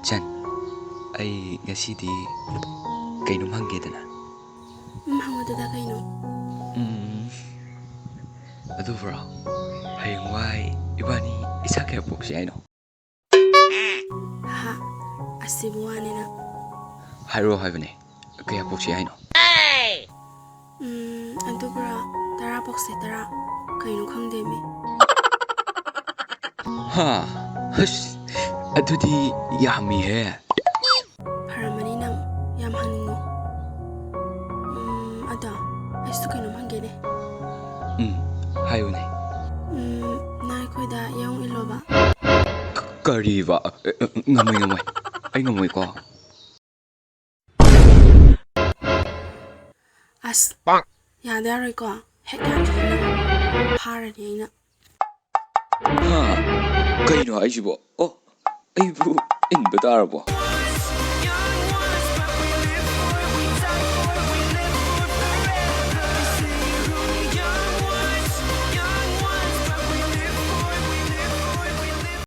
ꯆꯟ, ꯑꯩ ꯉꯁꯤꯗꯤ ꯀꯩꯅꯣꯝ ꯍꯪꯒꯦꯗꯅ. ꯍꯪꯉꯨꯗꯨꯗ ꯀꯩꯅꯣ? ꯑꯗꯨꯕꯨꯔꯣ, ꯍꯌꯦꯡꯋꯥꯏ ꯏꯕꯥꯅꯤ ꯏꯆꯥ ꯀꯌꯥ ꯄꯣꯛꯁꯤ ꯍꯥꯏꯅꯣ? ꯍꯥ, ꯑꯁꯤꯕꯨ ꯋꯥꯅꯤꯅ. ꯍꯥꯏꯔꯛꯑꯣ ꯍꯥꯏꯕꯅꯦ, ꯀꯌꯥ ꯄꯣꯛꯁꯤ ꯍꯥꯏꯅꯣ? ꯑꯗꯨꯕꯨꯔꯣ, 10 ꯄꯣꯛꯁꯦ 10. ꯀꯩꯅꯣ ꯈꯪꯗꯦꯃꯤ. ꯍꯥ, ꯑꯁ, ꯑꯗꯨꯗꯤ ꯌꯥꯝꯃꯤꯍꯦ. ꯐꯔꯝꯃꯅꯤ ꯅꯪ, ꯌꯥꯝ ꯍꯪꯅꯤꯡꯉꯣ. ꯑꯗꯣ, ꯑꯩꯁꯨ ꯀꯩꯅꯣꯝ ꯍꯪꯒꯦꯅꯦ. ꯍꯥꯏꯌꯨꯅꯦ. ꯅꯪ ꯑꯩꯈꯣꯏꯗ ꯌꯥꯎ ꯏꯜꯂꯣꯕ. ꯀꯔꯤꯕ? ꯉꯝꯃꯣꯏ. ꯑꯩ ꯉꯝꯃꯣꯏꯀꯣ. ꯑꯁ, ꯌꯥꯗ ꯌꯥꯔꯣꯏꯀꯣ. ꯍꯦꯛ ꯌꯥꯗ꯭ꯔꯗꯤ ꯅꯪ ꯐꯥꯔꯅꯤ ꯑꯩꯅ. ꯍꯥ, ꯀꯩꯅꯣ ꯍꯥꯏꯁꯤꯕꯣ? ꯑꯩꯕꯨ ꯏꯟꯕ ꯇꯥꯔꯕꯣ?